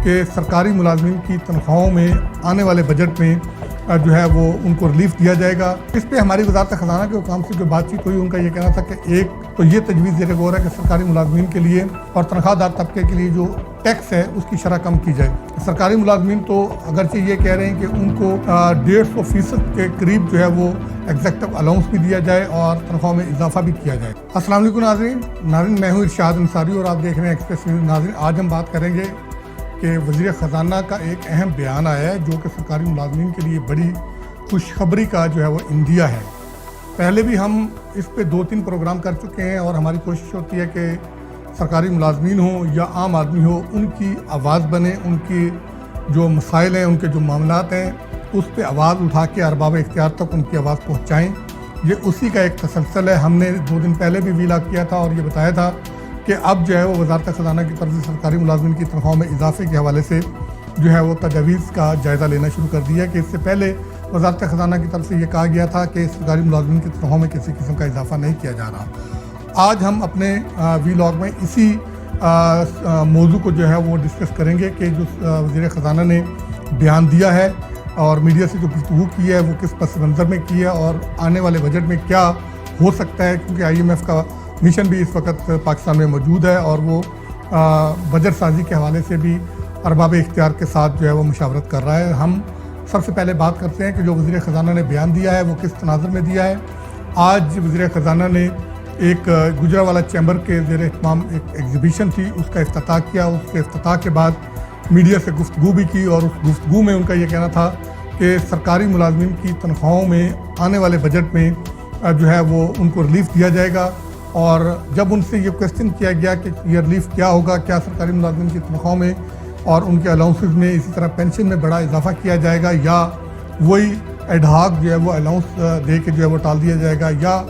کہ سرکاری ملازمین کی تنخواہوں میں آنے والے بجٹ میں جو ہے وہ ان کو ریلیف دیا جائے گا۔ اس پہ ہماری وزارت خزانہ کے حکام سے جو بات چیت ہوئی، ان کا یہ کہنا تھا کہ ایک تو یہ تجویز زیر غور ہے کہ سرکاری ملازمین کے لیے اور تنخواہ دار طبقے کے لیے جو ٹیکس ہے اس کی شرح کم کی جائے۔ سرکاری ملازمین تو اگرچہ یہ کہہ رہے ہیں کہ ان کو 150% کے قریب جو ہے وہ ایگزیکٹو الاؤنس بھی دیا جائے اور تنخواہ میں اضافہ بھی کیا جائے۔ السلام علیکم ناظرین، میں ہوں ارشاد انصاری اور آپ دیکھ رہے ہیں ایکسپریس نیوز۔ ناظرین، آج ہم بات کریں گے کہ وزیر خزانہ کا ایک اہم بیان آیا ہے جو کہ سرکاری ملازمین کے لیے بڑی خوشخبری کا جو ہے وہ اندیا ہے۔ پہلے بھی ہم اس پہ 2-3 پروگرام کر چکے ہیں اور ہماری کوشش ہوتی ہے کہ سرکاری ملازمین ہوں یا عام آدمی ہو، ان کی آواز بنے، ان کی جو مسائل ہیں، ان کے جو معاملات ہیں، اس پہ آواز اٹھا کے ارباب اختیار تک ان کی آواز پہنچائیں۔ یہ اسی کا ایک تسلسل ہے۔ ہم نے 2 دن پہلے بھی ویلاگ کیا تھا اور یہ بتایا تھا کہ اب جو ہے وہ وزارت خزانہ کی طرف سے سرکاری ملازمین کی تنخواہوں میں اضافے کے حوالے سے جو ہے وہ تجاویز کا جائزہ لینا شروع کر دیا کہ اس سے پہلے وزارت خزانہ کی طرف سے یہ کہا گیا تھا کہ سرکاری ملازمین کی تنخواہوں میں کسی قسم کا اضافہ نہیں کیا جا رہا۔ آج ہم اپنے ویلاگ میں اسی موضوع کو جو ہے وہ ڈسکس کریں گے کہ جو وزیر خزانہ نے بیان دیا ہے اور میڈیا سے جو گفتگو کی ہے وہ کس پس منظر میں کی ہے اور آنے والے بجٹ میں کیا ہو سکتا ہے، کیونکہ IMF کا مشن بھی اس وقت پاکستان میں موجود ہے اور وہ بجٹ سازی کے حوالے سے بھی ارباب اختیار کے ساتھ جو ہے وہ مشاورت کر رہا ہے۔ ہم سب سے پہلے بات کرتے ہیں کہ جو وزیر خزانہ نے بیان دیا ہے وہ کس تناظر میں دیا ہے۔ آج وزیر خزانہ نے ایک گجرانوالہ چیمبر کے زیر اہتمام ایک ایگزیبیشن تھی، اس کا افتتاح کیا۔ اس کے افتتاح کے بعد میڈیا سے گفتگو بھی کی اور اس گفتگو میں ان کا یہ کہنا تھا کہ سرکاری ملازمین کی تنخواہوں میں آنے والے بجٹ میں جو ہے وہ ان کو ریلیف دیا جائے گا۔ اور جب ان سے یہ کویسچن کیا گیا کہ یہ ریلیف کیا ہوگا، کیا سرکاری ملازمین کی تنخواہوں میں اور ان کے الاؤنسز میں اسی طرح پینشن میں بڑا اضافہ کیا جائے گا یا وہی ایڈ ہاک جو ہے وہ الاؤنس دے کے جو ہے وہ ٹال دیا جائے گا یا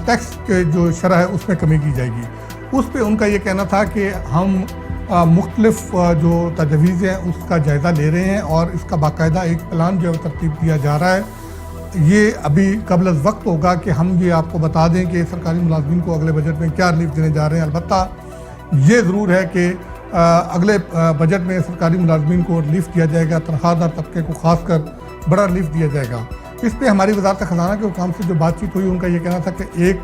ٹیکس کے جو شرح ہے اس میں کمی کی جائے گی، اس پہ ان کا یہ کہنا تھا کہ ہم مختلف جو تجویز ہیں اس کا جائزہ لے رہے ہیں اور اس کا باقاعدہ ایک پلان جو ہے ترتیب دیا جا رہا ہے۔ یہ ابھی قبل از وقت ہوگا کہ ہم یہ آپ کو بتا دیں کہ سرکاری ملازمین کو اگلے بجٹ میں کیا ریلیف دینے جا رہے ہیں۔ البتہ یہ ضرور ہے کہ اگلے بجٹ میں سرکاری ملازمین کو ریلیف دیا جائے گا، تنخواہ دار طبقے کو خاص کر بڑا ریلیف دیا جائے گا۔ اس پہ ہماری وزارت خزانہ کے حکام سے جو بات چیت ہوئی، ان کا یہ کہنا تھا کہ ایک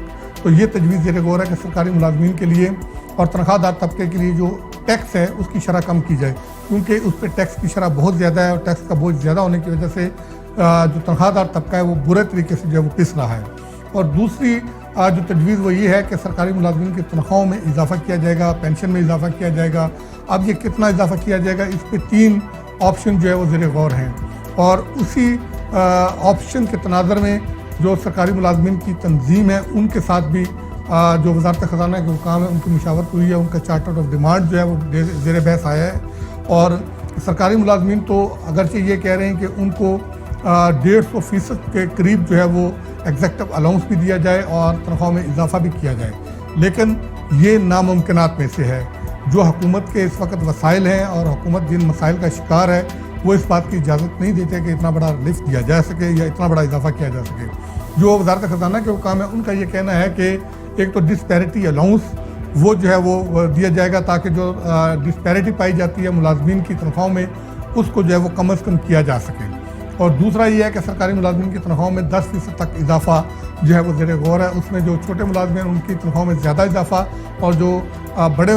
تو یہ تجویز زیر غور ہے کہ سرکاری ملازمین کے لیے اور تنخواہ دار طبقے کے لیے جو ٹیکس ہے اس کی شرح کم کی جائے، کیونکہ اس پہ ٹیکس کی شرح بہت زیادہ ہے اور ٹیکس کا بوجھ زیادہ ہونے کی وجہ سے جو تنخواہ دار طبقہ ہے وہ برے طریقے سے جو ہے وہ پس رہا ہے۔ اور دوسری جو تجویز وہ یہ ہے کہ سرکاری ملازمین کی تنخواہوں میں اضافہ کیا جائے گا، پینشن میں اضافہ کیا جائے گا۔ اب یہ کتنا اضافہ کیا جائے گا، اس پہ 3 آپشن جو ہے وہ زیر غور ہیں اور اسی آپشن کے تناظر میں جو سرکاری ملازمین کی تنظیم ہے ان کے ساتھ بھی جو وزارت خزانہ کے حکام ہیں ان کی مشاورت ہوئی ہے، ان کا چارٹر آف ڈیمانڈ جو ہے وہ زیر بحث آیا ہے۔ اور سرکاری ملازمین تو اگرچہ یہ کہہ رہے ہیں کہ ان کو 150% کے قریب جو ہے وہ ایگزیکٹو الاؤنس بھی دیا جائے اور تنخواہ میں اضافہ بھی کیا جائے، لیکن یہ ناممکنات میں سے ہے۔ جو حکومت کے اس وقت وسائل ہیں اور حکومت جن مسائل کا شکار ہے وہ اس بات کی اجازت نہیں دیتے کہ اتنا بڑا ریلیف دیا جا سکے یا اتنا بڑا اضافہ کیا جا سکے۔ جو وزارت خزانہ کے حکام ہیں ان کا یہ کہنا ہے کہ ایک تو ڈسپیرٹی الاؤنس وہ جو ہے وہ دیا جائے گا تاکہ جو ڈسپیرٹی پائی جاتی ہے ملازمین کی تنخواہوں میں اس کو جو ہے وہ کم از کم کیا جا سکے۔ اور دوسرا یہ ہے کہ سرکاری ملازمین کی تنخواہوں میں 10% تک اضافہ جو ہے وہ زیر غور ہے، اس میں جو چھوٹے ملازمین ہیں ان کی تنخواہوں میں زیادہ اضافہ اور جو بڑے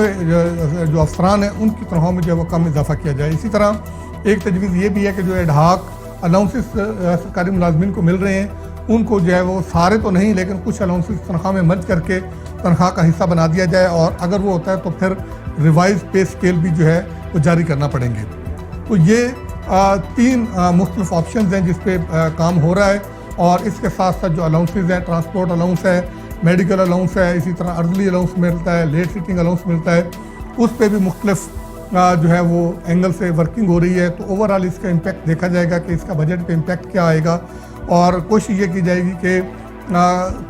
جو افسران ہیں ان کی تنخواہوں میں جو ہے وہ کم اضافہ کیا جائے۔ اسی طرح ایک تجویز یہ بھی ہے کہ جو ایڈ ہاک الاؤنسز سرکاری ملازمین کو مل رہے ہیں ان کو جو ہے وہ سارے تو نہیں لیکن کچھ الاؤنسز تنخواہ میں مرج کر کے تنخواہ کا حصہ بنا دیا جائے اور اگر وہ ہوتا ہے تو پھر ریوائز پے اسکیل بھی جو ہے وہ جاری کرنا پڑیں گے۔ تو یہ 3 مختلف آپشنز ہیں جس پہ کام ہو رہا ہے اور اس کے ساتھ ساتھ جو الاؤنسز ہیں، ٹرانسپورٹ الاؤنس ہے، میڈیکل الاؤنس ہے، اسی طرح ارلی الاؤنس ملتا ہے، لیٹ سیٹنگ الاؤنس ملتا ہے، اس پہ بھی مختلف جو ہے وہ اینگل سے ورکنگ ہو رہی ہے۔ تو اوورآل اس کا امپیکٹ دیکھا جائے گا کہ اس کا بجٹ پہ امپیکٹ کیا آئے گا اور کوشش یہ کی جائے گی کہ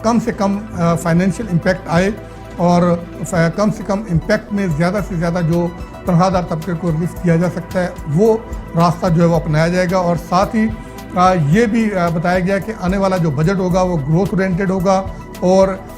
کم سے کم فائنینشیل امپیکٹ آئے اور کم سے کم امپیکٹ میں زیادہ سے زیادہ جو تنخواہ دار طبقے کو ریلیف دیا جا سکتا ہے وہ راستہ جو ہے وہ اپنایا جائے گا۔ اور ساتھ ہی یہ بھی بتایا گیا کہ آنے والا جو بجٹ ہوگا وہ گروتھ اورینٹڈ ہوگا اور